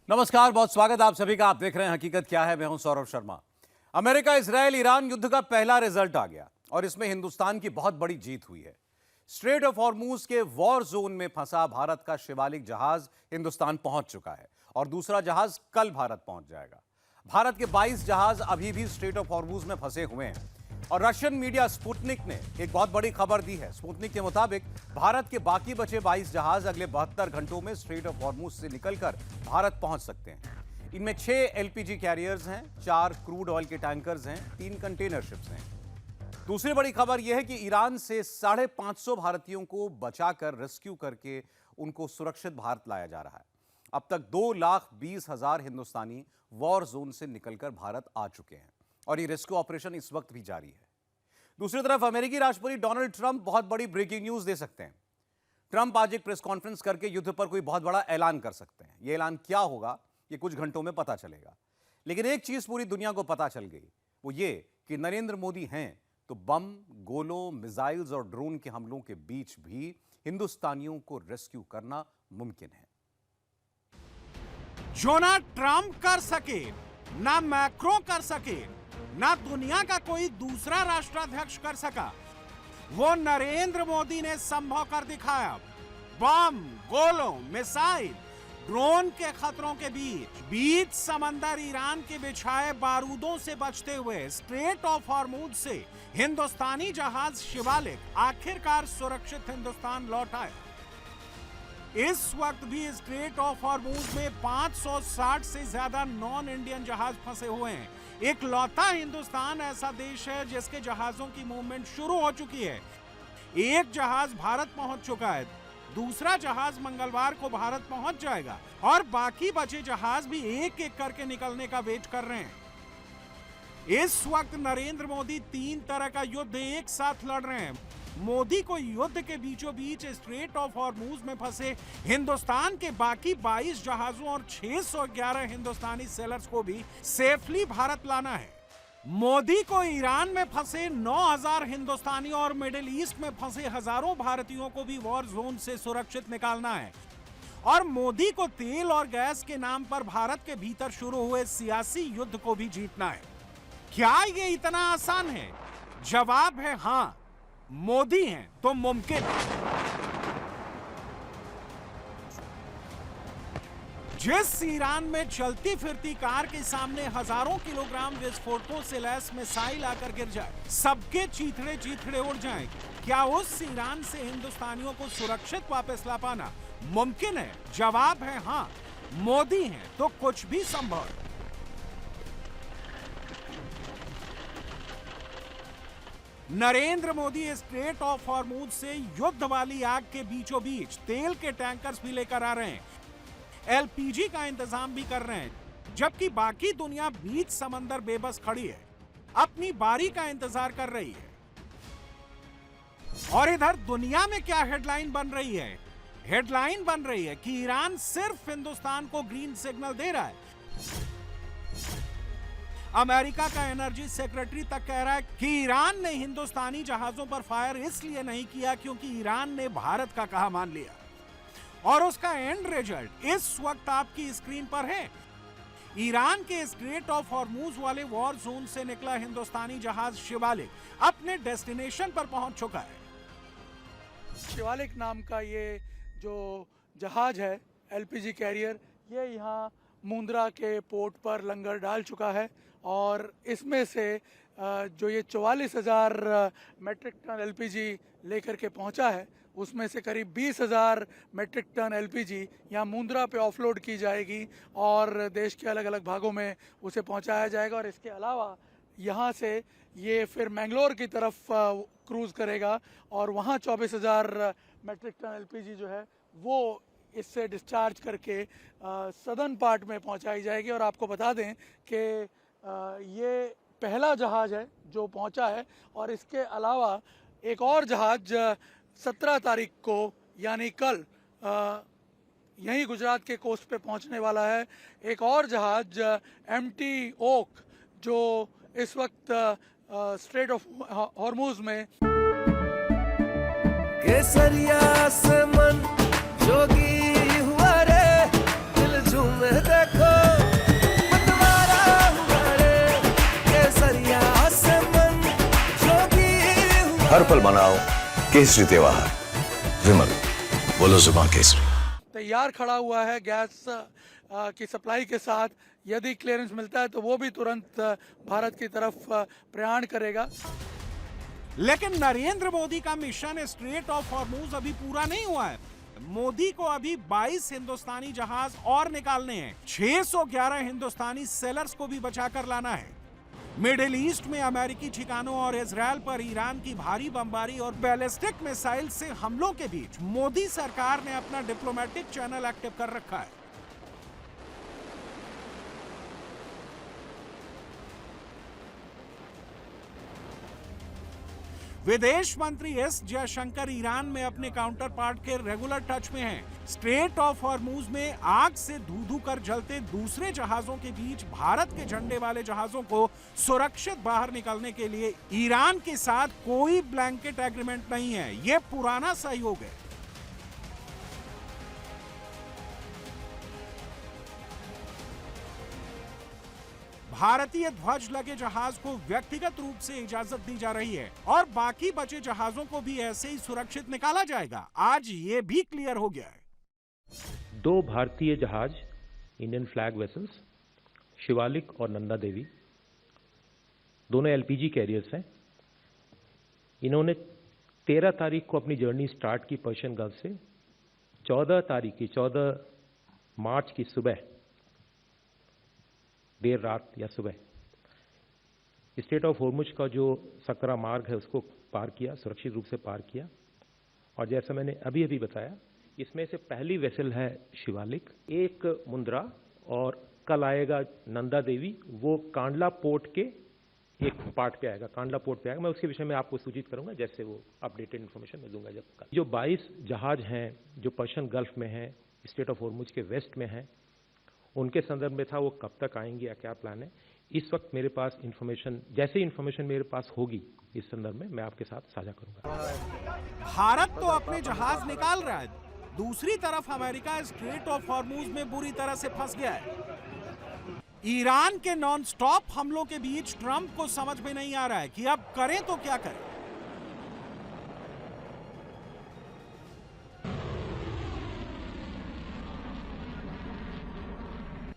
नमस्कार, बहुत स्वागत आप सभी का। आप देख रहे हैं हकीकत क्या है। मैं हूं Saurabh Sharma. America Israel Iran युद्ध का पहला रिजल्ट आ गया और इसमें हिंदुस्तान की बहुत बड़ी जीत हुई है। स्ट्रेट ऑफ हॉर्मूज के वॉर जोन में फंसा भारत का शिवालिक जहाज हिंदुस्तान पहुंच चुका है और दूसरा जहाज कल भारत पहुंच जाएगा। भारत के 22 जहाज अभी भी स्ट्रेट ऑफ हॉर्मूज में फंसे हुए हैं और रशियन मीडिया स्पुतनिक ने एक बहुत बड़ी खबर दी है। स्पुतनिक के मुताबिक भारत के बाकी बचे 22 जहाज अगले 72 घंटों में स्ट्रेट ऑफ हॉर्मूज से निकलकर भारत पहुंच सकते हैं। इनमें 6 एलपीजी कैरियर्स हैं, 4 क्रूड ऑयल के टैंकर्स हैं, 3 कंटेनर शिप्स हैं। दूसरी बड़ी खबर यह है कि ईरान से 550 भारतीयों को बचाकर रेस्क्यू करके उनको सुरक्षित भारत लाया जा रहा है। अब तक 2,20,000 हिंदुस्तानी वॉर जोन से निकलकर भारत आ चुके हैं और ये रेस्क्यू ऑपरेशन इस वक्त भी जारी है। दूसरी तरफ अमेरिकी राष्ट्रपति डोनाल्ड ट्रंप बहुत बड़ी ब्रेकिंग न्यूज दे सकते हैं। ट्रंप आज एक प्रेस कॉन्फ्रेंस करके युद्ध पर कोई बहुत बड़ा ऐलान कर सकते हैं। यह ऐलान क्या होगा ये कुछ घंटों में पता चलेगा, लेकिन एक चीज पूरी दुनिया को पता चल गई, वो ये कि नरेंद्र मोदी हैं तो बम, गोलों, मिसाइल्स और ड्रोन के हमलों के बीच भी हिंदुस्तानियों को रेस्क्यू करना मुमकिन है। जो ना ट्रंप कर सके, ना मैक्रो कर सके, ना दुनिया का कोई दूसरा राष्ट्राध्यक्ष कर सका, वो नरेंद्र मोदी ने संभव कर दिखाया। बम, गोलों, मिसाइल, ड्रोन के खतरों के बीच समंदर ईरान के बिछाए बारूदों से बचते हुए स्ट्रेट ऑफ हॉर्मूज से हिंदुस्तानी जहाज शिवालिक आखिरकार सुरक्षित हिंदुस्तान लौट आया। इस वक्त भी स्ट्रेट ऑफ हॉर्मूज में 560 से ज्यादा नॉन इंडियन जहाज फंसे हुए हैं। इकलौता हिंदुस्तान ऐसा देश है जिसके जहाजों की मूवमेंट शुरू हो चुकी है। एक जहाज भारत पहुंच चुका है, दूसरा जहाज मंगलवार को भारत पहुंच जाएगा और बाकी बचे जहाज भी एक एक करके निकलने का वेट कर रहे हैं। इस वक्त नरेंद्र मोदी 3 तरह का युद्ध एक साथ लड़ रहे हैं। मोदी को युद्ध के बीचों बीच स्ट्रेट ऑफ हॉर्मूज में फंसे हिंदुस्तान के बाकी 22 जहाजों और 611 हिंदुस्तानी सेलर्स को भी सेफली भारत लाना है। मोदी को ईरान में फंसे 9,000 हिंदुस्तानियों और मिडिल ईस्ट में फंसे हजारों भारतीयों को भी वॉर जोन से सुरक्षित निकालना है और मोदी को तेल और गैस के नाम पर भारत के भीतर शुरू हुए सियासी युद्ध को भी जीतना है। क्या ये इतना आसान है? जवाब है हाँ, मोदी हैं तो मुमकिन है। जिस ईरान में चलती फिरती कार के सामने हजारों किलोग्राम विस्फोटकों से लैस मिसाइल आकर गिर जाए, सबके चीथड़े चीथड़े उड़ जाएं, क्या उस ईरान से हिंदुस्तानियों को सुरक्षित वापस ला पाना मुमकिन है? जवाब है हाँ, मोदी हैं तो कुछ भी संभव है। Narendra Modi straight of Hormuz से युद्ध वाली आग के बीचों बीच तेल के टैंकर्स भी लेकर आ रहे हैं, एलपीजी का इंतजाम भी कर रहे हैं, जबकि बाकी दुनिया बीच समंदर बेबस खड़ी है, अपनी बारी का इंतजार कर रही है। और इधर दुनिया में क्या हेडलाइन बन रही है? हेडलाइन बन रही है कि ईरान सिर्फ हिंदुस्तान को ग्रीन सिग्नल दे रहा है। अमेरिका का एनर्जी सेक्रेटरी तक कह रहा है कि ईरान ने हिंदुस्तानी जहाजों पर फायर इसलिए नहीं किया क्योंकि ईरान ने भारत का कहा मान लिया। और उसका एंड रिजल्ट इस वक्त आपकी स्क्रीन पर है। ईरान के स्ट्रेट ऑफ हॉर्मूज वाले वॉर जोन से निकला हिंदुस्तानी जहाज शिवालिक अपने डेस्टिनेशन पर पहुंच चुका है। शिवालिक नाम का ये जो जहाज है एलपीजी कैरियर, ये यहाँ मुंद्रा के पोर्ट पर लंगर डाल चुका है और इसमें से जो ये 44,000 मेट्रिक टन एलपीजी लेकर के पहुंचा है, उसमें से करीब 20,000 मेट्रिक टन एलपीजी यहाँ मुंद्रा पे ऑफलोड की जाएगी और देश के अलग अलग भागों में उसे पहुंचाया जाएगा। और इसके अलावा यहाँ से ये फिर मैंगलोर की तरफ क्रूज़ करेगा और वहाँ 24,000 मेट्रिक टन एलपीजी जो है वो इससे डिस्चार्ज करके सदर्न पार्ट में पहुंचाई जाएगी। और आपको बता दें कि ये पहला जहाज है जो पहुंचा है और इसके अलावा एक और जहाज 17 तारीख को यानी कल यहीं गुजरात के कोस्ट पे पहुंचने वाला है। एक और जहाज एमटी ओक जो इस वक्त स्ट्रेट ऑफ हॉर्मूज में केसरिया से मन जोगी हुआ रे, दिल झूमे देखो हर पल मनाओ केसरी त्योहार। विमल, बोलो जुबान केसरी। तैयार खड़ा हुआ है गैस की सप्लाई के साथ। यदि क्लियरेंस मिलता है तो वो भी तुरंत भारत की तरफ प्रयाण करेगा। लेकिन नरेंद्र मोदी का मिशन स्ट्रेट ऑफ हॉर्मूज अभी पूरा नहीं हुआ है। मोदी को अभी 22 हिंदुस्तानी जहाज और निकालने हैं। 611 हिंदुस्तानी सेलर्स को भी बचाकर लाना है। मिडिल ईस्ट में अमेरिकी ठिकानों और इजरायल पर ईरान की भारी बमबारी और बैलिस्टिक मिसाइल से हमलों के बीच मोदी सरकार ने अपना डिप्लोमेटिक चैनल एक्टिव कर रखा है। विदेश मंत्री एस जयशंकर ईरान में अपने काउंटर पार्ट के रेगुलर टच में हैं। स्ट्रेट ऑफ हॉर्मूज में आग से धू-धू कर जलते दूसरे जहाजों के बीच भारत के झंडे वाले जहाजों को सुरक्षित बाहर निकलने के लिए ईरान के साथ कोई ब्लैंकेट एग्रीमेंट नहीं है। यह पुराना सहयोग है। भारतीय ध्वज लगे जहाज को व्यक्तिगत रूप से इजाजत दी जा रही है और बाकी बचे जहाजों को भी ऐसे ही सुरक्षित निकाला जाएगा। आज ये भी क्लियर हो गया है। 2 भारतीय जहाज इंडियन फ्लैग वेसल्स शिवालिक और नंदा देवी, दोनों एलपीजी कैरियर्स हैं। इन्होंने 13 तारीख को अपनी जर्नी स्टार्ट की पर्शियन गल्फ से। 14 मार्च की सुबह, देर रात या सुबह, स्ट्रेट ऑफ हॉर्मुज का जो सकरा मार्ग है उसको पार किया, सुरक्षित रूप से पार किया। और जैसा मैंने अभी अभी बताया, इसमें से पहली वेसल है शिवालिक, एक मुंद्रा, और कल आएगा नंदा देवी। वो कांडला पोर्ट के एक पार्ट पे आएगा, कांडला पोर्ट पे आएगा। मैं उसके विषय में आपको सूचित करूंगा जैसे वो अपडेटेड इन्फॉर्मेशन मैं दूंगा। जब कल जो 22 जहाज हैं जो पर्शियन गल्फ में हैं, स्ट्रेट ऑफ हॉर्मुज के वेस्ट में हैं, उनके संदर्भ में था वो कब तक आएंगे या क्या प्लान है। इस वक्त मेरे पास इंफॉर्मेशन, जैसे इंफॉर्मेशन मेरे पास होगी इस संदर्भ में मैं आपके साथ साझा करूंगा। भारत तो अपने जहाज निकाल रहा है, दूसरी तरफ अमेरिका स्ट्रेट ऑफ हॉर्मूज में बुरी तरह से फंस गया है। ईरान के नॉन स्टॉप हमलों के बीच ट्रंप को समझ में नहीं आ रहा है कि अब करें तो क्या करें।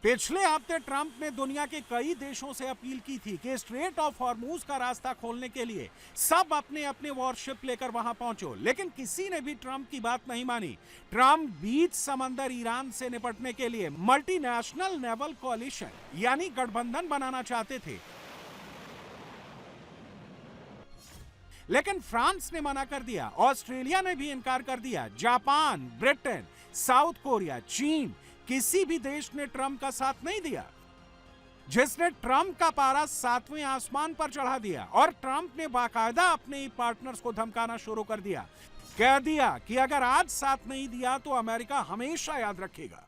पिछले हफ्ते ट्रंप ने दुनिया के कई देशों से अपील की थी कि स्ट्रेट ऑफ हॉर्मूज का रास्ता खोलने के लिए सब अपने अपने वॉरशिप लेकर वहां पहुंचो, लेकिन किसी ने भी ट्रंप की बात नहीं मानी। ट्रंप बीच समंदर ईरान से निपटने के लिए मल्टीनेशनल नेवल कोalition यानी गठबंधन बनाना चाहते थे, लेकिन फ्रांस ने मना कर दिया, ऑस्ट्रेलिया ने भी इनकार कर दिया, जापान, ब्रिटेन, साउथ कोरिया, चीन, किसी भी देश ने ट्रंप का साथ नहीं दिया, जिसने ट्रंप का पारा 7वें आसमान पर चढ़ा दिया। और ट्रंप ने बाकायदा अपने ही पार्टनर्स को धमकाना शुरू कर दिया, कह दिया कि अगर आज साथ नहीं दिया तो अमेरिका हमेशा याद रखेगा।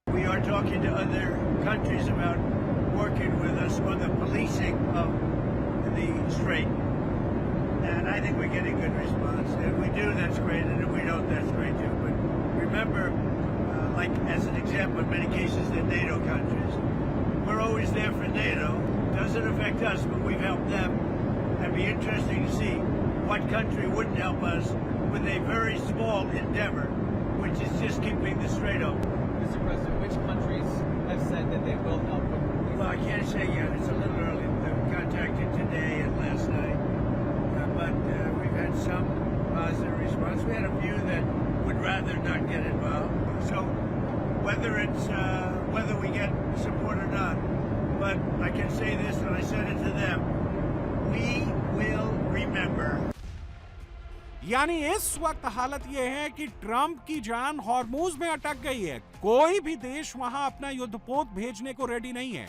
We are talking to other countries about working with us on the policing of the strait, and I think we're getting good response. If we do, that's great, and if we don't, that's great too. But remember, like as an example, in many cases they're NATO countries. We're always there for NATO. Doesn't affect us, but we've helped them. It'd be interesting to see what country wouldn't help us with a very small endeavor, which is just keeping the strait open. Mr. President, which countries have said that they will help with? Well, I can't say yet. It's a little early. We've contacted today and last night, but we've had some positive response. We had a few that would rather not get involved. So whether we get support or not, but I can say this, and I said it to them, we will remember. यानी इस वक्त हालत यह है कि Trump की जान Hormuz में अटक गई है। कोई भी देश वहां अपना युद्धपोत भेजने को रेडी नहीं है,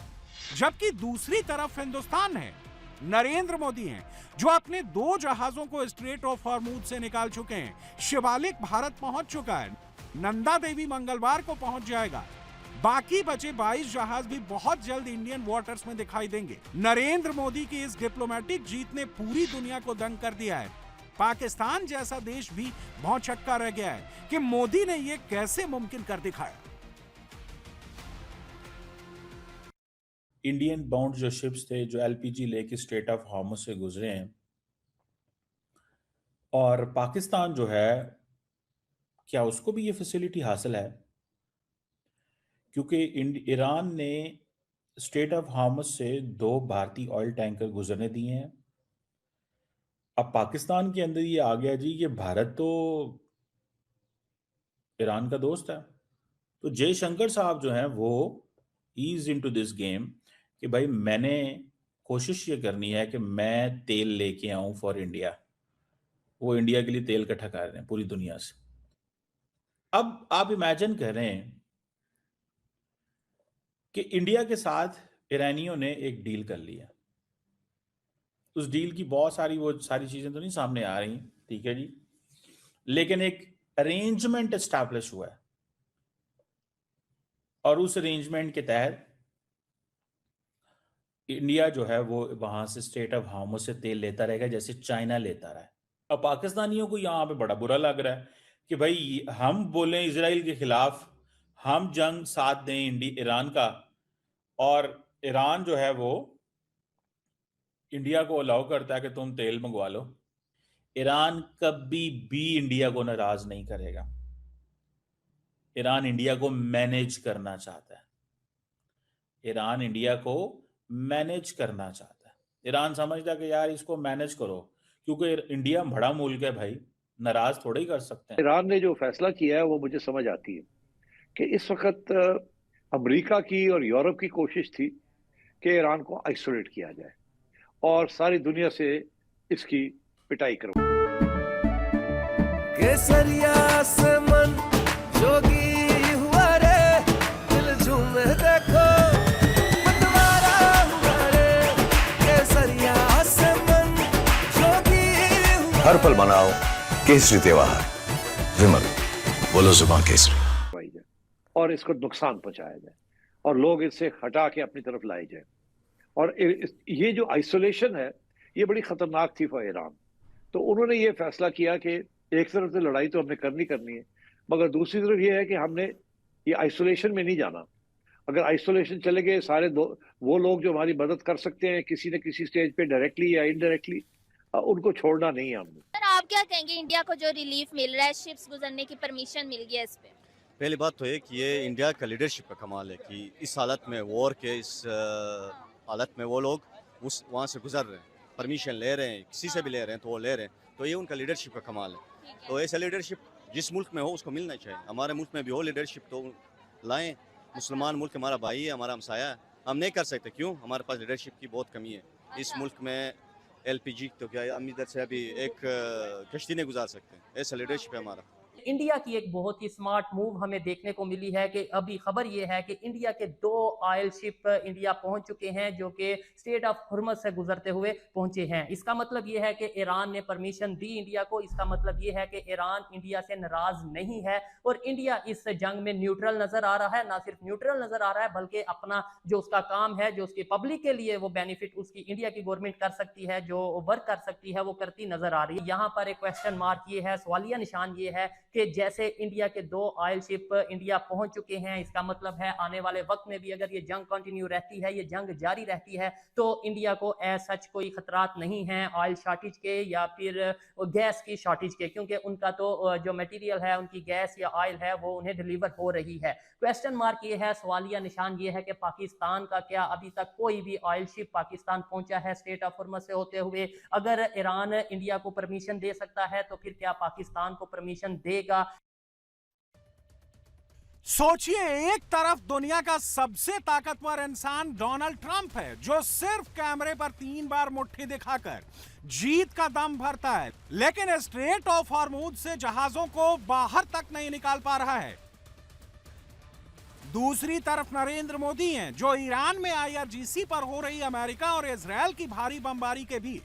जबकि दूसरी तरफ हिंदुस्तान है, नरेंद्र मोदी हैं, जो अपने 2 जहाजों को स्ट्रेट ऑफ हॉर्मूज से निकाल चुके हैं। शिवालिक भारत पहुंच चुका है, नंदा देवी मंगलवार को पहुंच जाएगा, बाकी बचे 22 जहाज भी बहुत जल्द इंडियन वाटर्स में दिखाई देंगे। नरेंद्र मोदी की इस डिप्लोमेटिक जीत ने पूरी दुनिया को दंग कर दिया है। पाकिस्तान जैसा देश भी भौचक्का रह गया है कि मोदी ने यह कैसे मुमकिन कर दिखाया। इंडियन बाउंड जो शिप्स थे जो एलपीजी लेके स्ट्रेट ऑफ हॉर्मुज से गुजरे हैं, और पाकिस्तान जो है, क्या उसको भी ये फैसिलिटी हासिल है? क्योंकि ईरान ने स्ट्रेट ऑफ हार्मज से 2 भारतीय ऑयल टैंकर गुजरने दिए हैं। अब पाकिस्तान के अंदर ये आ गया जी कि भारत तो ईरान का दोस्त है। तो जयशंकर साहब जो हैं वो ईज इनटू दिस गेम कि भाई मैंने कोशिश ये करनी है कि मैं तेल लेके आऊं फॉर इंडिया। वो इंडिया के लिए तेल इकट्ठा कर रहे हैं पूरी दुनिया से। अब आप इमेजिन कर रहे हैं कि इंडिया के साथ ईरानियों ने एक डील कर लिया। उस डील की बहुत सारी वो सारी चीजें तो नहीं सामने आ रही, ठीक है जी, लेकिन एक अरेंजमेंट एस्टैब्लिश हुआ है और उस अरेंजमेंट के तहत इंडिया जो है वो वहां से स्ट्रेट ऑफ हार्मज से तेल लेता रहेगा जैसे चाइना लेता रहा है। अब पाकिस्तानियों को यहाँ पे बड़ा बुरा लग रहा है कि भाई हम बोले इजराइल के खिलाफ, हम जंग साथ दें ईरान का, और ईरान जो है वो इंडिया को अलाउ करता है कि तुम तेल मंगवा लो। ईरान कभी भी इंडिया को नाराज नहीं करेगा। ईरान इंडिया को मैनेज करना चाहता है। ईरान इंडिया को मैनेज करना चाहता है। ईरान समझता है कि यार इसको मैनेज करो, क्योंकि इंडिया बड़ा मुल्क है भाई, नाराज थोड़ा ही कर सकते हैं। ईरान ने जो फैसला किया है वो मुझे समझ आती है कि इस वक्त अमेरिका की और यूरोप की कोशिश थी कि ईरान को आइसोलेट किया जाए और सारी दुनिया से इसकी पिटाई करो। केसरिया से मन जोगी हुआ रे, दिल झूमे देखो मतवारा हुआ रे। केसरिया से मन जोगी हुआ। हर पल मनाओ केसरी त्योहार। विमल, बोलो जुबान केसरी। और इसको नुकसान पहुंचाया जाए और लोग इससे हटा के अपनी तरफ लाए जाए। और ये जो आइसोलेशन है ये बड़ी खतरनाक थी फॉर ईरान। तो उन्होंने ये फैसला किया कि एक तरफ से लड़ाई तो हमने करनी है, मगर दूसरी तरफ ये है कि हमने ये आइसोलेशन में नहीं जाना। अगर आइसोलेशन चले गए सारे वो लोग जो हमारी मदद कर सकते हैं किसी न किसी स्टेज पे डायरेक्टली या इनडायरेक्टली, उनको छोड़ना नहीं है हमने। सर आप क्या कहेंगे, इंडिया को जो रिलीफ मिल रहा है, शिप्स गुजरने की परमिशन मिल गई है, इस पे? पहली बात तो ये कि ये इंडिया का लीडरशिप का कमाल है कि इस हालत में, वॉर के इस हालत में वो लोग वहाँ से गुजर रहे हैं, परमिशन ले रहे हैं, किसी से भी ले रहे हैं तो वो ले रहे हैं, तो ये उनका लीडरशिप का कमाल है। तो ऐसा लीडरशिप जिस मुल्क में हो उसको मिलना चाहिए। हमारे मुल्क में भी हो लीडरशिप तो लाएं। मुसलमान मुल्क हमारा भाई है, हमारा हमसाया है, हम नहीं कर सकते क्यों? हमारे पास लीडरशिप की बहुत कमी है। इस मुल्क में LPG तो क्या हम इधर से अभी एक कश्ती नहीं गुजार सकते, ऐसा लीडरशिप है हमारा। इंडिया की एक बहुत ही स्मार्ट मूव हमें देखने को मिली है कि अभी खबर ये है कि इंडिया के 2 ऑयल शिप इंडिया पहुंच चुके हैं जो कि स्ट्रेट ऑफ हॉर्मज से गुजरते हुए पहुंचे हैं। इसका मतलब ये है कि ईरान ने परमिशन दी इंडिया को। इसका मतलब ये है कि ईरान इंडिया से नाराज नहीं है और इंडिया इस जंग में न्यूट्रल नजर आ रहा है। ना सिर्फ न्यूट्रल नजर आ रहा है बल्कि अपना जो उसका काम है, जो उसकी पब्लिक के लिए वो बेनिफिट उसकी इंडिया की गवर्नमेंट कर सकती है, जो वर्क कर सकती है, वो करती नजर आ रही है। यहाँ पर एक क्वेश्चन मार्क ये है, सवालिया निशान ये है कि जैसे इंडिया के 2 ऑयल शिप इंडिया पहुंच चुके हैं, इसका मतलब है आने वाले वक्त में भी अगर ये जंग कंटिन्यू रहती है, ये जंग जारी रहती है, तो इंडिया को ऐसा सच कोई खतरात नहीं है ऑयल शॉर्टेज के या फिर गैस की शॉर्टेज के, क्योंकि उनका तो जो मटेरियल है, उनकी गैस या ऑयल है, वो उन्हें डिलीवर हो रही है। क्वेश्चन मार्क ये है, सवालिया निशान ये है कि पाकिस्तान का क्या अभी तक कोई भी ऑयल शिप पाकिस्तान पहुंचा है स्ट्रेट ऑफ हॉर्मज से होते हुए? अगर ईरान इंडिया को परमिशन दे सकता है तो फिर क्या पाकिस्तान को परमिशन देगा? सोचिए, एक तरफ दुनिया का सबसे ताकतवर इंसान डोनाल्ड ट्रंप है जो सिर्फ कैमरे पर 3 बार मुट्ठी दिखाकर जीत का दम भरता है, लेकिन स्ट्रेट ऑफ हॉर्मूज से जहाजों को बाहर तक नहीं निकाल पा रहा है। दूसरी तरफ नरेंद्र मोदी हैं जो ईरान में IRGC पर हो रही अमेरिका और इजराइल की भारी बमबारी के बीच,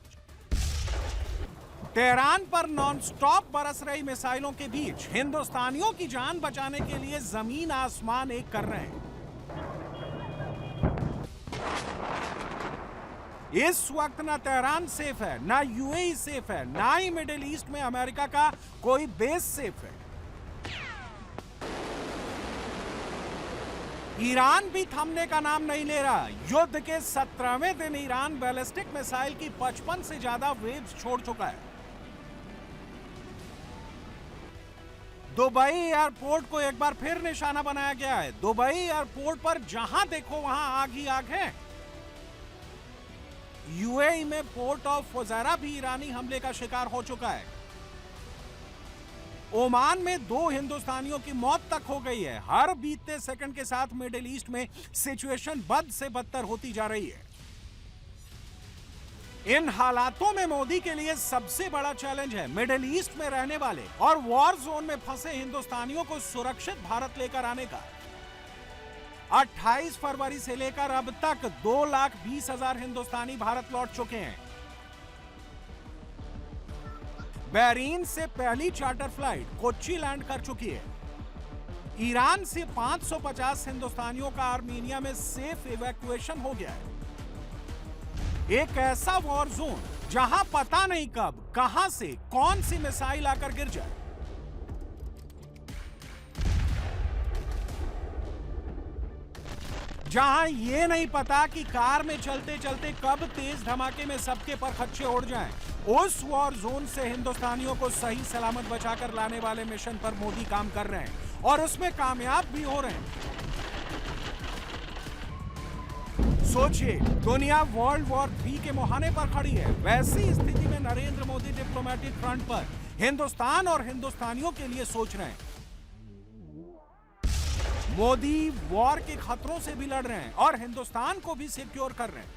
तेहरान पर नॉनस्टॉप बरस रही मिसाइलों के बीच हिंदुस्तानियों की जान बचाने के लिए जमीन आसमान एक कर रहे हैं। इस वक्त ना तेहरान सेफ है, ना UAE सेफ है, ना ही मिडिल ईस्ट में अमेरिका का कोई बेस सेफ है। ईरान भी थमने का नाम नहीं ले रहा। युद्ध के 17वें दिन ईरान बैलिस्टिक मिसाइल की 55 से ज्यादा वेव्स छोड़ चुका है। दुबई एयरपोर्ट को एक बार फिर निशाना बनाया गया है। दुबई एयरपोर्ट पर जहां देखो वहां आग ही आग है। यूएई में पोर्ट ऑफ फुजैरा भी ईरानी हमले का शिकार हो चुका है। ओमान में 2 हिंदुस्तानियों की मौत तक हो गई है। हर बीतते सेकंड के साथ मिडिल ईस्ट में सिचुएशन बद से बदतर होती जा रही है। इन हालातों में मोदी के लिए सबसे बड़ा चैलेंज है मिडिल ईस्ट में रहने वाले और वॉर जोन में फंसे हिंदुस्तानियों को सुरक्षित भारत लेकर आने का। 28 फरवरी से लेकर अब तक 2,20,000 हिंदुस्तानी भारत लौट चुके हैं। बहरीन से पहली चार्टर फ्लाइट कोच्चि लैंड कर चुकी है। ईरान से 550 हिंदुस्तानियों का आर्मीनिया में सेफ इवैक्यूएशन हो गया है। एक ऐसा वॉर जोन जहां पता नहीं कब कहां से कौन सी मिसाइल आकर गिर जाए। जहां ये नहीं पता कि कार में चलते चलते कब तेज धमाके में सबके पर खच्चे उड़ जाएं। उस वॉर जोन से हिंदुस्तानियों को सही सलामत बचाकर लाने वाले मिशन पर मोदी काम कर रहे हैं और उसमें कामयाब भी हो रहे हैं। सोचिए, दुनिया वर्ल्ड वॉर 3 के मुहाने पर खड़ी है। वैसी स्थिति में नरेंद्र मोदी डिप्लोमेटिक फ्रंट पर हिंदुस्तान और हिंदुस्तानियों के लिए सोच रहे हैं। मोदी वॉर के खतरों से भी लड़ रहे हैं और हिंदुस्तान को भी सिक्योर कर रहे हैं।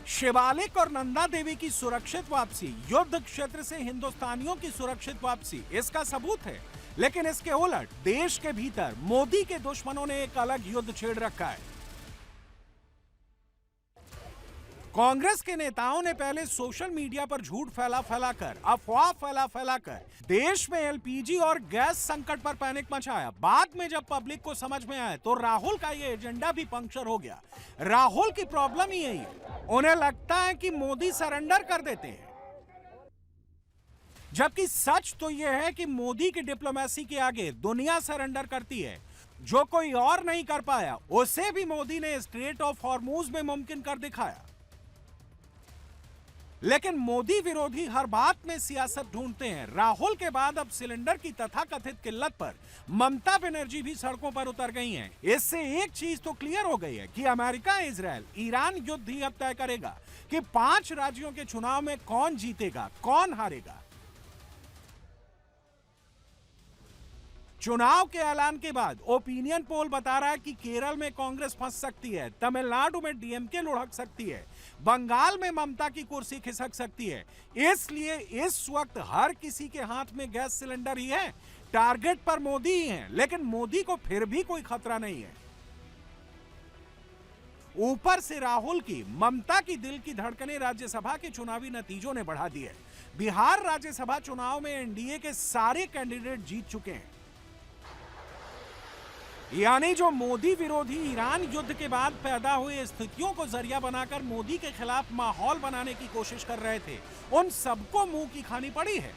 शिवालिक और नंदा देवी की सुरक्षित वापसी, युद्ध क्षेत्र से हिंदुस्तानियों की सुरक्षित वापसी, इसका सबूत है। लेकिन इसके उलट देश के भीतर मोदी के दुश्मनों ने एक अलग युद्ध छेड़ रखा है। कांग्रेस के नेताओं ने पहले सोशल मीडिया पर झूठ फैलाकर, अफवाह फैलाकर देश में एलपीजी और गैस संकट पर पैनिक मचाया। बाद में जब पब्लिक को समझ में आया तो राहुल का ये एजेंडा भी पंक्चर हो गया। राहुल की प्रॉब्लम ही यही है, उन्हें लगता है कि मोदी सरेंडर कर देते हैं, जबकि सच तो यह है कि मोदी की डिप्लोमेसी के आगे दुनिया सरेंडर करती है। जो कोई और नहीं कर पाया उसे भी मोदी ने स्ट्रेट ऑफ हॉर्मूज में मुमकिन कर दिखाया। लेकिन मोदी विरोधी हर बात में सियासत ढूंढते हैं। राहुल के बाद अब सिलेंडर की तथाकथित किल्लत पर ममता बनर्जी भी सड़कों पर उतर गई हैं। इससे एक चीज तो क्लियर हो गई है कि अमेरिका, इजराइल, ईरान युद्ध ही अब तय करेगा कि 5 राज्यों के चुनाव में कौन जीतेगा, कौन हारेगा। चुनाव के ऐलान के बाद ओपिनियन पोल बता रहा है कि केरल में कांग्रेस फंस सकती है, तमिलनाडु में डीएमके लुढ़क सकती है, बंगाल में ममता की कुर्सी खिसक सकती है। इसलिए इस वक्त हर किसी के हाथ में गैस सिलेंडर ही है, टारगेट पर मोदी ही है। लेकिन मोदी को फिर भी कोई खतरा नहीं है। ऊपर से राहुल की, ममता की दिल की धड़कनें राज्यसभा के चुनावी नतीजों ने बढ़ा दी है। बिहार राज्यसभा चुनाव में एनडीए के सारे कैंडिडेट जीत चुके हैं। यानी जो मोदी विरोधी ईरान युद्ध के बाद पैदा हुई स्थितियों को जरिया बनाकर मोदी के खिलाफ माहौल बनाने की कोशिश कर रहे थे, उन सबको मुंह की खानी पड़ी है।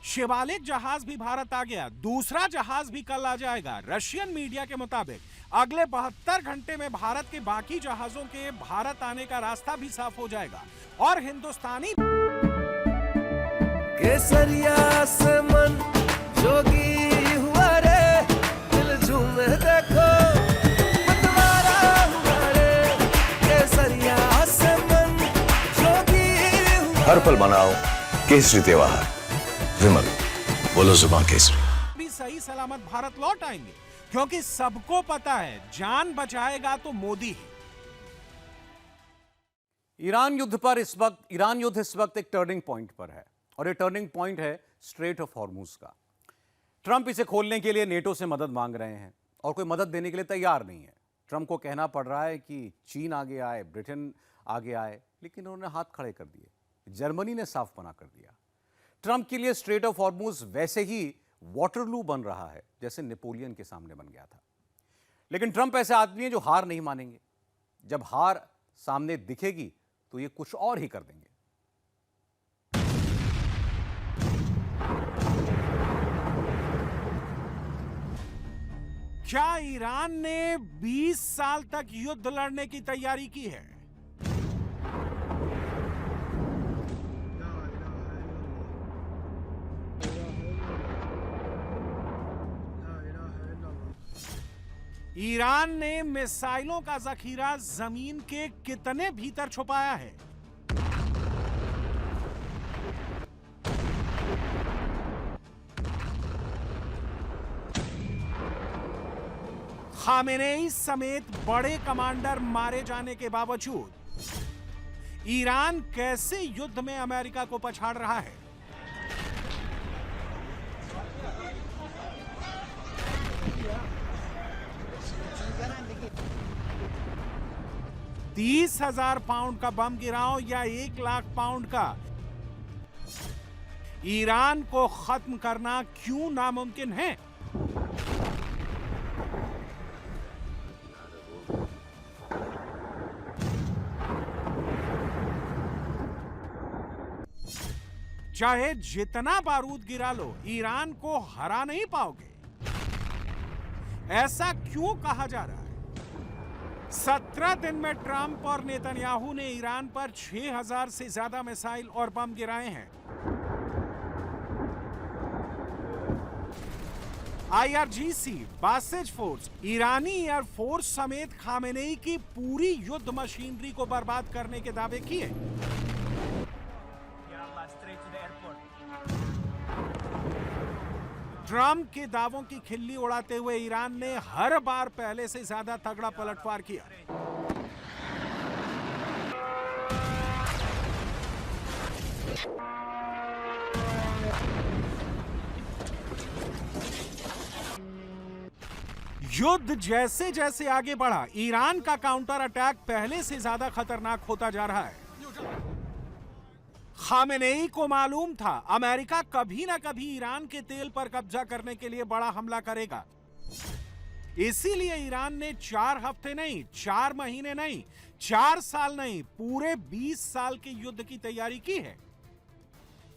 शिवालिक जहाज भी भारत आ गया, दूसरा जहाज भी कल आ जाएगा। रशियन मीडिया के मुताबिक अगले 72 घंटे में भारत के बाकी जहाजों के भारत आने का रास्ता भी साफ हो जाएगा और हिंदुस्तानी केसरिया से मन जोगी हुआ रे, दिल झूमे देखो मतवारा हुआ रे। केसरिया से मन जोगी हुआ। हर पल मनाओ केसरी त्योहार। विमल, बोलो जुबान केसरी। भी सही सलामत भारत लौट आएंगे, क्योंकि सबको पता है जान बचाएगा तो मोदी ही। ईरान युद्ध इस वक्त एक टर्निंग पॉइंट पर है और ये टर्निंग पॉइंट है स्ट्रेट ऑफ हॉर्मूज का। ट्रंप इसे खोलने के लिए नेटो से मदद मांग रहे हैं और कोई मदद देने के लिए तैयार नहीं है। ट्रंप को कहना पड़ रहा है कि चीन आगे आए, ब्रिटेन आगे आए, लेकिन उन्होंने हाथ खड़े कर दिए। जर्मनी ने साफ मना कर दिया। ट्रंप के लिए स्ट्रेट ऑफ हॉर्मूज वैसे ही वाटरलू बन रहा है जैसे नेपोलियन के सामने बन गया था। लेकिन ट्रंप ऐसे आदमी हैं जो हार नहीं मानेंगे। जब हार सामने दिखेगी तो ये कुछ और ही कर देंगे। क्या ईरान ने 20 साल तक युद्ध लड़ने की तैयारी की है? ईरान ने मिसाइलों का जखीरा जमीन के कितने भीतर छुपाया है? खामेनेई समेत बड़े कमांडर मारे जाने के बावजूद ईरान कैसे युद्ध में अमेरिका को पछाड़ रहा है? $30,000 पाउंड का बम गिराओ या 1 लाख पाउंड का, ईरान को खत्म करना क्यों नामुमकिन है? चाहे जितना बारूद गिरा लो, ईरान को हरा नहीं पाओगे। ऐसा क्यों कहा जा रहा है? 17 दिन में ट्रंप और नेतन्याहू ने ईरान पर 6,000 से ज्यादा मिसाइल और बम गिराए हैं। IRGC, बासिज फोर्स, ईरानी एयरफोर्स समेत खामेनेई की पूरी युद्ध मशीनरी को बर्बाद करने के दावे किए। ट्रंप के दावों की खिल्ली उड़ाते हुए ईरान ने हर बार पहले से ज्यादा तगड़ा पलटवार किया। युद्ध जैसे जैसे आगे बढ़ा, ईरान का काउंटर अटैक पहले से ज्यादा खतरनाक होता जा रहा है। खामेनेई को मालूम था अमेरिका कभी ना कभी ईरान के तेल पर कब्जा करने के लिए बड़ा हमला करेगा। इसीलिए ईरान ने 4 हफ्ते नहीं, 4 महीने नहीं, 4 साल नहीं, पूरे 20 साल के युद्ध की तैयारी की है।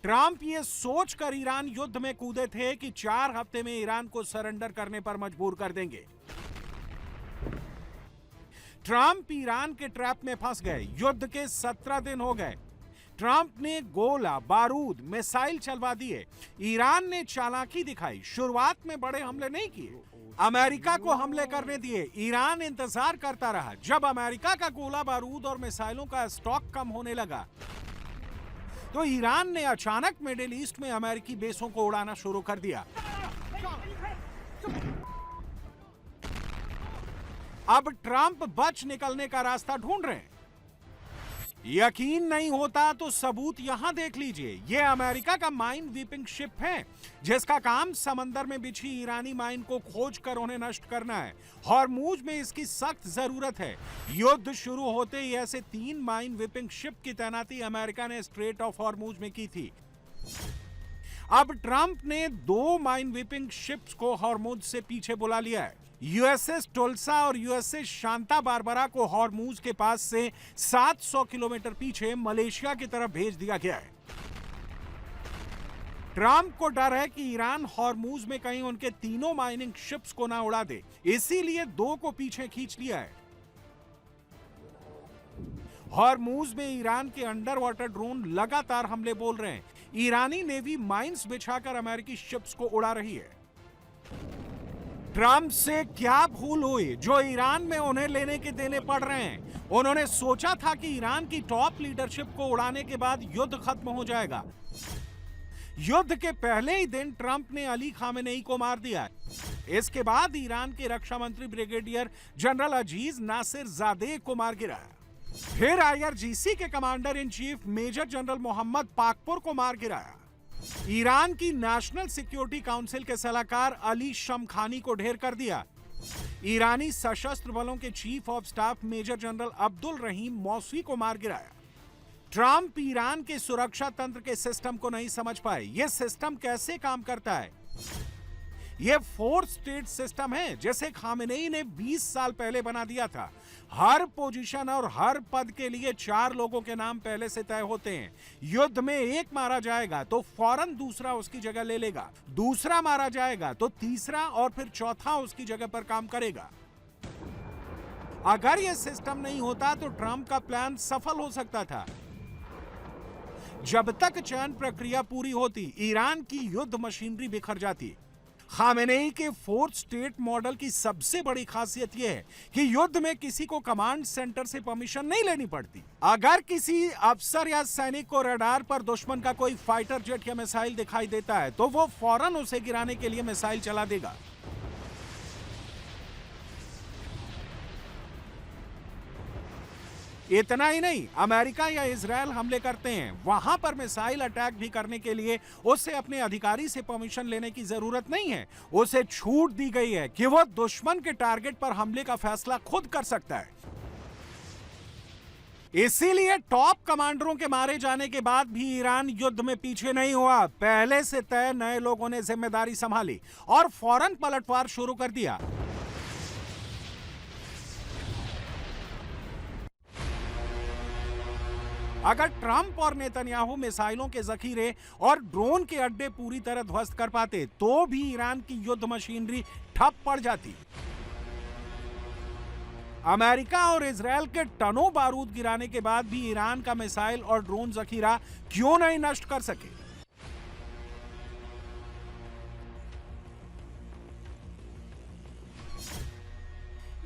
ट्रंप ये सोचकर ईरान युद्ध में कूदे थे कि 4 हफ्ते में ईरान को सरेंडर करने पर मजबूर कर देंगे। ट्रंप ईरान के ट्रैप में फंस गए। युद्ध के 17 दिन हो गए। ट्रंप ने गोला, बारूद, मिसाइल चलवा दिए। ईरान ने चालाकी दिखाई, शुरुआत में बड़े हमले नहीं किए, अमेरिका को हमले करने दिए। ईरान इंतजार करता रहा। जब अमेरिका का गोला बारूद और मिसाइलों का स्टॉक कम होने लगा तो ईरान ने अचानक मिडिल ईस्ट में अमेरिकी बेसों को उड़ाना शुरू कर दिया। अब ट्रंप बच निकलने का रास्ता ढूंढ रहे हैं। यकीन नहीं होता तो सबूत यहां देख लीजिए। यह अमेरिका का माइन वीपिंग शिप है जिसका काम समंदर में बिछी ईरानी माइन को खोज कर उन्हें नष्ट करना है। हॉर्मूज में इसकी सख्त जरूरत है। युद्ध शुरू होते ही ऐसे 3 माइन वीपिंग शिप की तैनाती अमेरिका ने स्ट्रेट ऑफ हॉर्मूज में की थी। अब ट्रंप ने 2 माइन वीपिंग शिप्स को हॉर्मूज से पीछे बुला लिया है। यूएसएस टुल्सा और यूएसएस शांता बारबरा को हॉर्मूज के पास से 700 किलोमीटर पीछे मलेशिया की तरफ भेज दिया गया है। ट्रंप को डर है कि ईरान हॉर्मूज में कहीं उनके 3 माइनिंग शिप्स को ना उड़ा दे, इसीलिए 2 को पीछे खींच लिया है। हॉर्मूज में ईरान के अंडर वाटर ड्रोन लगातार हमले बोल रहे हैं। ईरानी नेवी माइंस बिछाकर अमेरिकी शिप्स को उड़ा रही है। ट्रंप से क्या भूल हुई जो ईरान में उन्हें लेने के देने पड़ रहे हैं? उन्होंने सोचा था कि ईरान की टॉप लीडरशिप को उड़ाने के बाद युद्ध खत्म हो जाएगा। युद्ध के पहले ही दिन ट्रंप ने अली खामेनेई को मार दिया। इसके बाद ईरान के रक्षा मंत्री brigadier general Aziz Nasir Zadeh को मार गिराया। फिर IRGC के commander in chief major general Mohammad Pakpour को मार गिराया। ईरान की नेशनल सिक्योरिटी काउंसिल के सलाहकार अली शमखानी को ढेर कर दिया। ईरानी सशस्त्र बलों के chief of staff major general Abdul Rahim Mousavi को मार गिराया। ट्रंप ईरान के सुरक्षा तंत्र के सिस्टम को नहीं समझ पाए। यह सिस्टम कैसे काम करता है? यह 4 स्टेट सिस्टम है जैसे खामेनेई ने 20 साल पहले बना दिया था। हर पोजीशन और हर पद के लिए 4 लोगों के नाम पहले से तय होते हैं। युद्ध में एक मारा जाएगा तो फौरन दूसरा उसकी जगह ले लेगा, दूसरा मारा जाएगा तो तीसरा और फिर चौथा उसकी जगह पर काम करेगा। अगर यह सिस्टम नहीं होता तो ट्रंप का प्लान सफल हो सकता था। जब तक चयन प्रक्रिया पूरी होती, ईरान की युद्ध मशीनरी बिखर जाती। खामेनेई के फोर्थ स्टेट मॉडल की सबसे बड़ी खासियत यह है कि युद्ध में किसी को कमांड सेंटर से परमिशन नहीं लेनी पड़ती। अगर किसी अफसर या सैनिक को रडार पर दुश्मन का कोई फाइटर जेट या मिसाइल दिखाई देता है तो वो फौरन उसे गिराने के लिए मिसाइल चला देगा। इतना ही नहीं, अमेरिका या इजराइल हमले करते हैं, वहां पर मिसाइल अटैक भी करने के लिए उसे अपने अधिकारी से परमिशन लेने की जरूरत नहीं है। उसे छूट दी गई है कि वह दुश्मन के टारगेट पर हमले का फैसला खुद कर सकता है। इसीलिए टॉप कमांडरों के मारे जाने के बाद भी ईरान युद्ध में पीछे नहीं हुआ। पहले से तय नए लोगों ने जिम्मेदारी संभाली और फौरन पलटवार शुरू कर दिया। अगर ट्रंप और नेतन्याहू मिसाइलों के जखीरे और ड्रोन के अड्डे पूरी तरह ध्वस्त कर पाते तो भी ईरान की युद्ध मशीनरी ठप पड़ जाती। अमेरिका और इजराइल के टनों बारूद गिराने के बाद भी ईरान का मिसाइल और ड्रोन जखीरा क्यों नहीं नष्ट कर सके?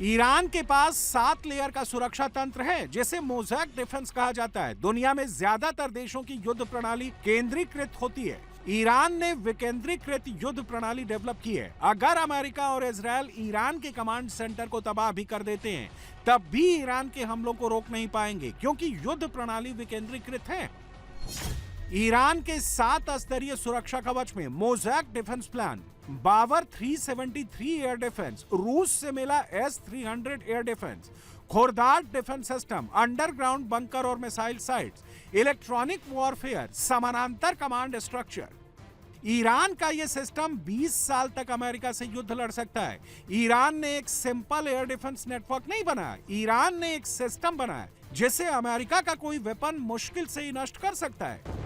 ईरान के पास 7 लेयर का सुरक्षा तंत्र है जिसे मोज़ैक डिफेंस कहा जाता है। दुनिया में ज्यादातर देशों की युद्ध प्रणाली केंद्रीकृत होती है। ईरान ने विकेंद्रीकृत युद्ध प्रणाली डेवलप की है। अगर अमेरिका और इजराइल ईरान के कमांड सेंटर को तबाह भी कर देते हैं तब भी ईरान के हमलों को रोक नहीं पाएंगे क्योंकि युद्ध प्रणाली विकेंद्रीकृत है। ईरान के 7 स्तरीय सुरक्षा कवच में mosaic defence plan, Bavar 373 air defence, रूस से मिला S-300 air defence, Khordad defence system, underground bunker और मिसाइल साइट्स, इलेक्ट्रॉनिक वॉरफेयर, समानांतर कमांड स्ट्रक्चर। ईरान का यह सिस्टम 20 साल तक अमेरिका से युद्ध लड़ सकता है। ईरान ने एक सिंपल एयर डिफेंस नेटवर्क नहीं बनाया, ईरान ने एक सिस्टम बनाया जिसे अमेरिका का कोई वेपन मुश्किल से ही नष्ट कर सकता है।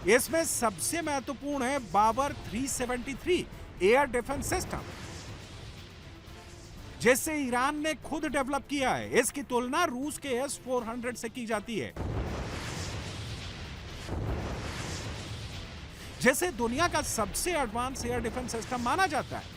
इसमें सबसे महत्वपूर्ण है बावर 373 एयर डिफेंस सिस्टम, जिसे ईरान ने खुद डेवलप किया है। इसकी तुलना रूस के S-400 से की जाती है, जिसे दुनिया का सबसे एडवांस एयर डिफेंस सिस्टम माना जाता है।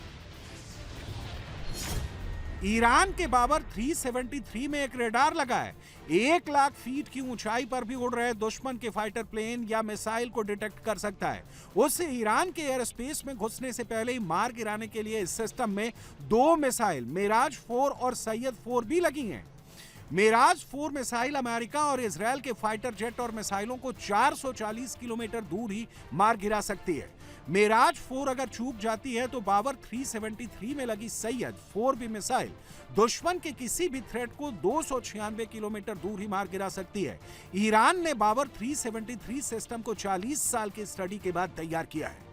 ईरान के बावर 373 में एक रेडार लगा है। 1 लाख फीट की ऊंचाई पर भी उड़ रहे दुश्मन के फाइटर प्लेन या मिसाइल को डिटेक्ट कर सकता है। उससे ईरान के एयर स्पेस में घुसने से पहले ही मार गिराने के लिए इस सिस्टम में 2 मिसाइल मिराज 4 और सैयद 4 भी लगी हैं। मिराज 4 मिसाइल अमेरिका और इजराइल के फाइटर जेट और मिसाइलों को 440 किलोमीटर दूर ही मार गिरा सकती है। मिराज 4 अगर चूक जाती है तो बावर 373 में लगी सैयद 4 भी मिसाइल दुश्मन के किसी भी थ्रेट को 296 किलोमीटर दूर ही मार गिरा सकती है। ईरान ने बावर 373 सिस्टम को 40 साल की स्टडी के बाद तैयार किया है।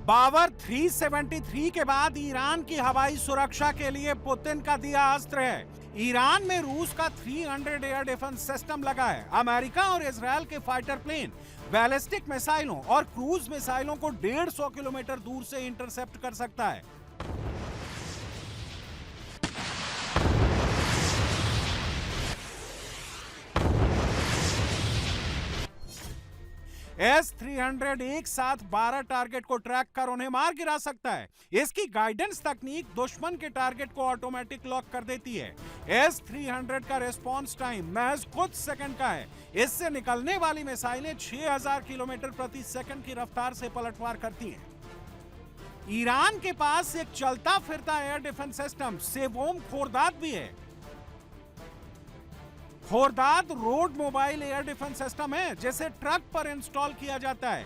बावर 373 के बाद ईरान की हवाई सुरक्षा के लिए पुतिन का दिया अस्त्र है। ईरान में रूस का 300 एयर डिफेंस सिस्टम लगा है। अमेरिका और इजराइल के फाइटर प्लेन बैलिस्टिक मिसाइलों और क्रूज मिसाइलों को 150 किलोमीटर दूर से इंटरसेप्ट कर सकता है। S-300 एक साथ 12 टारगेट को ट्रैक कर उन्हें मार गिरा सकता है। इसकी गाइडेंस तकनीक दुश्मन के टारगेट को ऑटोमेटिक लॉक कर देती है। S-300 का रिस्पांस टाइम महज कुछ सेकंड का है। इससे निकलने वाली मिसाइलें 6000 किलोमीटर प्रति सेकंड की रफ्तार से पलटवार करती हैं। ईरान के पास एक चलता फिरता air defence system Sevom Khordad भी है। Khordad road mobile air defence system है जिसे ट्रक पर इंस्टॉल किया जाता है।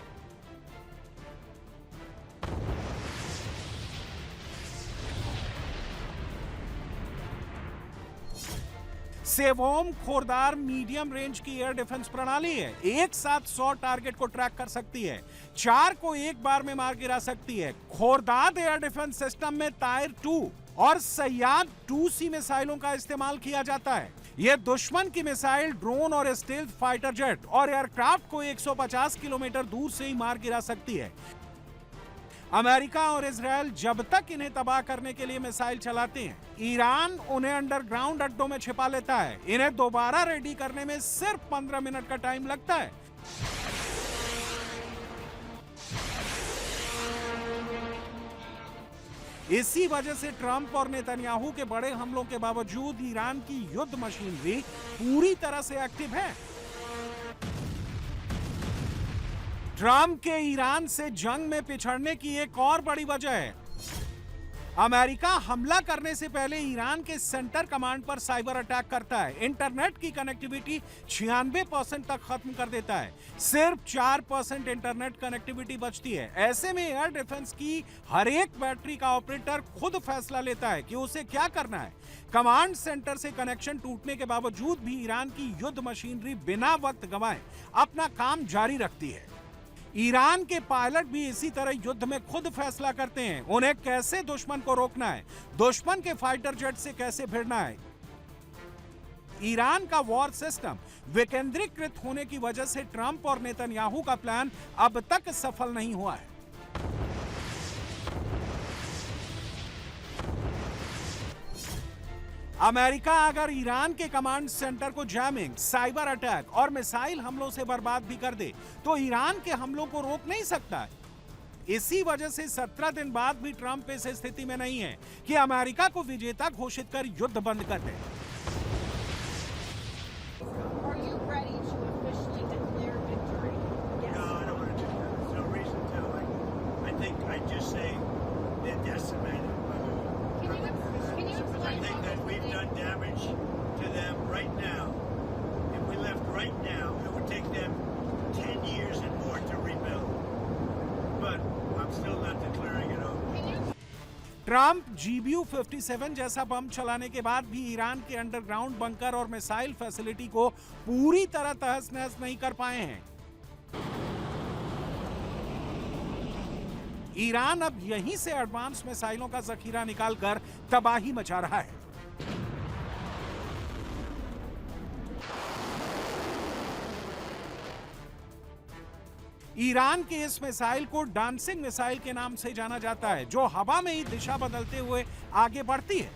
सेवोम खोरदार मीडियम रेंज की एयर डिफेंस प्रणाली है। एक साथ 100 टारगेट को ट्रैक कर सकती है, 4 को एक बार में मार गिरा सकती है। खोरदाद एयर डिफेंस सिस्टम में तायर 2 और सैयाद 2C मिसाइलों का इस्तेमाल किया जाता है। यह दुश्मन की मिसाइल, ड्रोन और स्टेल्थ फाइटर जेट और एयरक्राफ्ट को 150 किलोमीटर दूर से ही मार गिरा सकती है। अमेरिका और इजराइल जब तक इन्हें तबाह करने के लिए मिसाइल चलाते हैं, ईरान उन्हें अंडरग्राउंड अड्डों में छिपा लेता है। इन्हें दोबारा रेडी करने में सिर्फ 15 मिनट का टाइम लगता है। इसी वजह से ट्रंप और नेतन्याहू के बड़े हमलों के बावजूद ईरान की युद्ध मशीनरी पूरी तरह से एक्टिव है। ट्रंप के ईरान से जंग में पिछड़ने की एक और बड़ी वजह है, अमेरिका हमला करने से पहले ईरान के सेंटर कमांड पर साइबर अटैक करता है। इंटरनेट की कनेक्टिविटी 96% तक खत्म कर देता है। सिर्फ 4% इंटरनेट कनेक्टिविटी बचती है। ऐसे में एयर डिफेंस की हर एक बैटरी का ऑपरेटर खुद फैसला लेता है कि उसे क्या करना है। कमांड सेंटर से कनेक्शन टूटने के बावजूद भी ईरान की युद्ध मशीनरी बिना वक्त गंवाए अपना काम जारी रखती है। ईरान के पायलट भी इसी तरह युद्ध में खुद फैसला करते हैं, उन्हें कैसे दुश्मन को रोकना है, दुश्मन के फाइटर जेट से कैसे भिड़ना है। ईरान का वॉर सिस्टम विकेंद्रीकृत होने की वजह से ट्रंप और नेतन्याहू का प्लान अब तक सफल नहीं हुआ है। अमेरिका अगर ईरान के कमांड सेंटर को जैमिंग, साइबर अटैक और मिसाइल हमलों से बर्बाद भी कर दे तो ईरान के हमलों को रोक नहीं सकता। इसी वजह से 17 दिन बाद भी ट्रंप इस स्थिति में नहीं है कि अमेरिका को विजेता घोषित कर युद्ध बंद कर दे। ट्रंप GBU-57 जैसा बम चलाने के बाद भी ईरान के अंडरग्राउंड बंकर और मिसाइल फैसिलिटी को पूरी तरह तहस नहस नहीं कर पाए हैं। ईरान अब यहीं से एडवांस मिसाइलों का जखीरा निकालकर तबाही मचा रहा है। ईरान के इस मिसाइल को डांसिंग मिसाइल के नाम से जाना जाता है, जो हवा में ही दिशा बदलते हुए आगे बढ़ती है।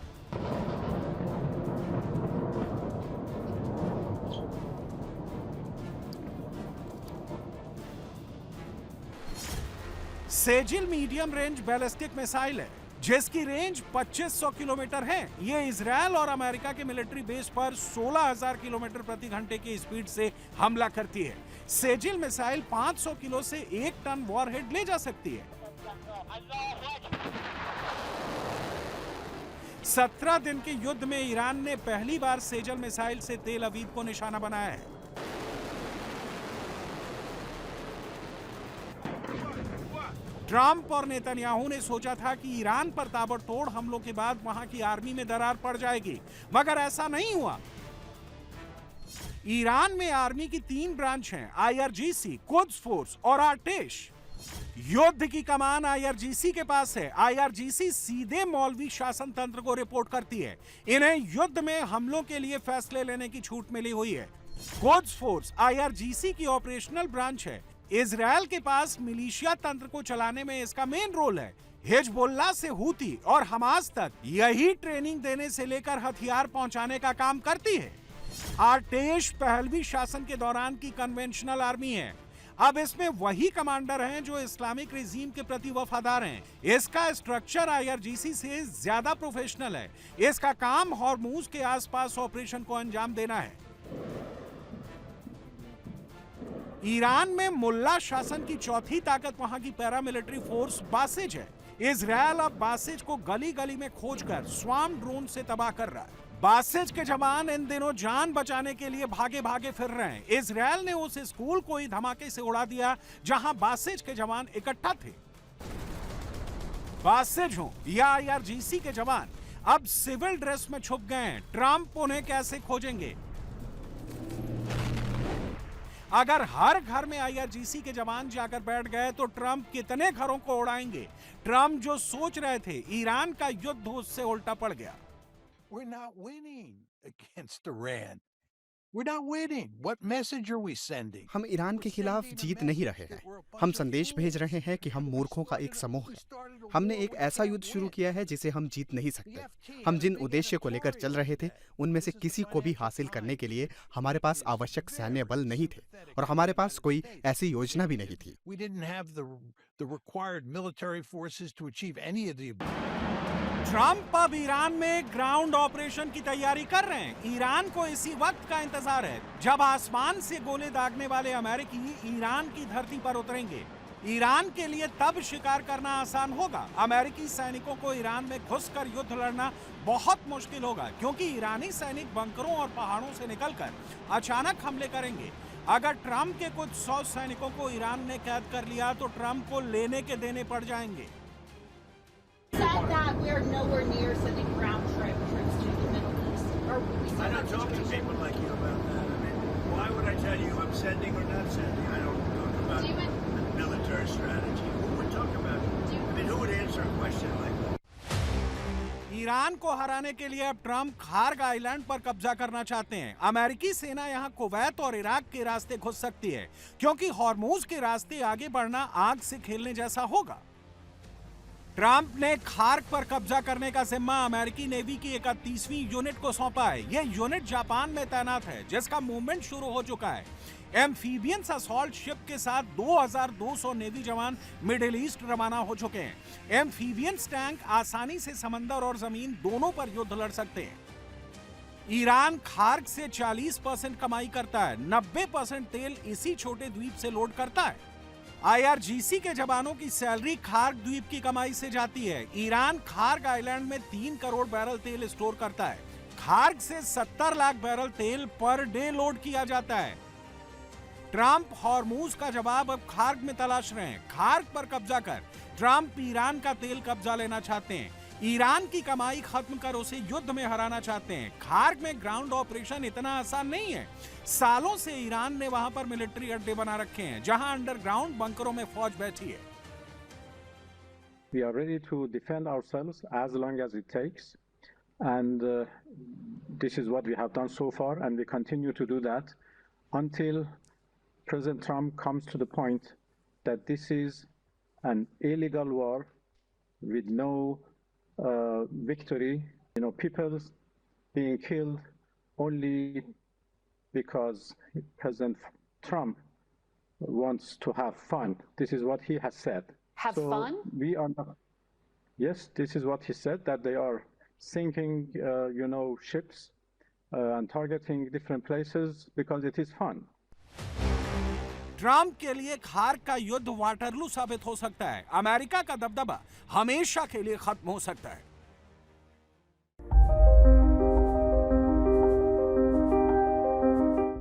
Sejjil medium range ballistic missile है, जिसकी रेंज 2500 किलोमीटर है। ये इजरायल और अमेरिका के मिलिट्री बेस पर 16,000 किलोमीटर प्रति घंटे की स्पीड से हमला करती है। सेजिल मिसाइल 500 किलो से 1 टन वॉरहेड ले जा सकती है। 17 दिन के युद्ध में ईरान ने पहली बार सेजल मिसाइल से तेल अवीव को निशाना बनाया है। ट्रंप और नेतन्याहू ने सोचा था कि ईरान पर ताबड़तोड़ हमलों के बाद वहां की आर्मी में दरार पड़ जाएगी, मगर ऐसा नहीं हुआ। ईरान में आर्मी की 3 ब्रांच हैं, IRGC, कुद्स फोर्स और आर्टेश। युद्ध की कमान IRGC के पास है। IRGC सीधे मौलवी शासन तंत्र को रिपोर्ट करती है। इन्हें युद्ध में हमलों के लिए फैसले लेने की छूट मिली हुई है। कुद्स फोर्स IRGC की ऑपरेशनल ब्रांच है। इजरायल के पास मिलिशिया तंत्र को चलाने में इसका मेन रोल है। हिजबुल्लाह से हूती और हमास तक यही ट्रेनिंग देने से लेकर हथियार पहुंचाने का काम करती है। आर्टेश पहलवी शासन के दौरान की कन्वेंशनल आर्मी है। अब इसमें वही कमांडर हैं जो इस्लामिक रिजीम के प्रति वफादार हैं। इसका स्ट्रक्चर IRGC से ज्यादा प्रोफेशनल है। इसका काम हॉर्मूज के आसपास ऑपरेशन को अंजाम देना है। ईरान में मुल्ला शासन की चौथी ताकत वहां की पैरामिलिट्री फोर्स बासिज है। इजरायल अब बासिज को गली गली में खोजकर स्वार्म ड्रोन से तबाह कर रहा है। बासिज के जवान इन दिनों जान बचाने के लिए भागे भागे फिर रहे हैं। इजरायल ने उस स्कूल को ही धमाके से उड़ा दिया जहां बासिज के जवान इकट्ठा थे। बासिज हो या IRGC के जवान अब सिविल ड्रेस में छुप गए हैं। ट्रंप उन्हें कैसे खोजेंगे? अगर हर घर में IRGC के जवान जाकर बैठ गए तो ट्रंप कितने घरों को उड़ाएंगे? ट्रंप जो सोच रहे थे ईरान का युद्ध उससे उल्टा पड़ गया। We're not winning against Iran. We're not winning. What message are we sending? हम ईरान के खिलाफ जीत नहीं रहे हैं। हम संदेश भेज रहे हैं कि हम मूर्खों का एक समूह है। हमने एक ऐसा युद्ध शुरू किया है जिसे हम जीत नहीं सकते। हम जिन उद्देश्य को लेकर चल रहे थे उनमें से किसी को भी हासिल करने के लिए हमारे पास आवश्यक सैन्य बल नहीं थे और हमारे पास कोई ऐसी योजना भी नहीं थी। We didn't have the required military forces to achieve any of the. Trump अब ईरान में ग्राउंड ऑपरेशन की तैयारी कर रहे हैं। ईरान को इसी वक्त का इंतजार है जब आसमान से गोले दागने वाले अमेरिकी ईरान की धरती पर उतरेंगे। ईरान के लिए तब शिकार करना आसान होगा। अमेरिकी सैनिकों को ईरान में घुसकर युद्ध लड़ना बहुत मुश्किल होगा, क्योंकि ईरानी सैनिक बंकरों और पहाड़ों से निकलकर अचानक हमले करेंगे। अगर ट्रंप के कुछ 100 सैनिकों को ईरान ने कैद कर लिया तो ट्रंप को लेने के देने पड़ जाएंगे। That we are nowhere near sending ground troops to the Middle East. I don't talk to people like you about that. I mean, why would I tell you I'm sending or not sending? I don't talk about military strategy. Who would talk about it? I mean, who would answer a question like that? Iran को हराने के लिए अब Trump Kharg island पर कब्जा करना चाहते हैं। अमेरिकी सेना यहां कुवैत और इराक के रास्ते घुस सकती है, क्योंकि हॉर्मूज के रास्ते आगे बढ़ना आग से खेलने जैसा होगा। ट्रंप ने खार्ग पर कब्जा करने का जिम्मा अमेरिकी नेवी की 31वीं यूनिट को सौंपा है। यह यूनिट जापान में तैनात है, जिसका मूवमेंट शुरू हो चुका है। एम्फीबियंस असॉल्ट शिप के साथ 2200 नेवी जवान मिडिल ईस्ट रवाना हो चुके हैं। एम्फीबियंस टैंक आसानी से समंदर और जमीन दोनों पर युद्ध लड़ सकते हैं। ईरान खार्ग से 40% कमाई करता है। 90% तेल इसी छोटे द्वीप से लोड करता है। IRGC के जवानों की सैलरी खार्ग द्वीप की कमाई से जाती है। ईरान खार्ग आइलैंड में 3 करोड़ बैरल तेल स्टोर करता है। खार्ग से 70 लाख बैरल तेल पर डे लोड किया जाता है। ट्रंप हॉर्मूज का जवाब अब खार्ग में तलाश रहे हैं। खार्ग पर कब्जा कर ट्रंप ईरान का तेल कब्जा लेना चाहते हैं। ईरान की कमाई खत्म कर उसे युद्ध में हराना चाहते हैं। खार्ग में ग्राउंड ऑपरेशन इतना आसान नहीं है। सालों से ईरान ने वहां पर मिलिट्री अड्डे बना रखे हैं, जहां अंडरग्राउंड बंकरों में फौज बैठी है। We are ready to defend ourselves as long as it takes, and this is what we have done so far, and we continue to do that until President Trump comes to the point that this is an illegal war with no victory. You know, people being killed only because President Trump wants to have fun. This is what he has said. Have fun? We are not. Yes, this is what he said, that they are sinking, ships and targeting different places because it is fun. Trump के लिए Kharg का युद्ध Waterloo साबित हो सकता है। America का दबदबा हमेशा के लिए खत्म हो सकता है।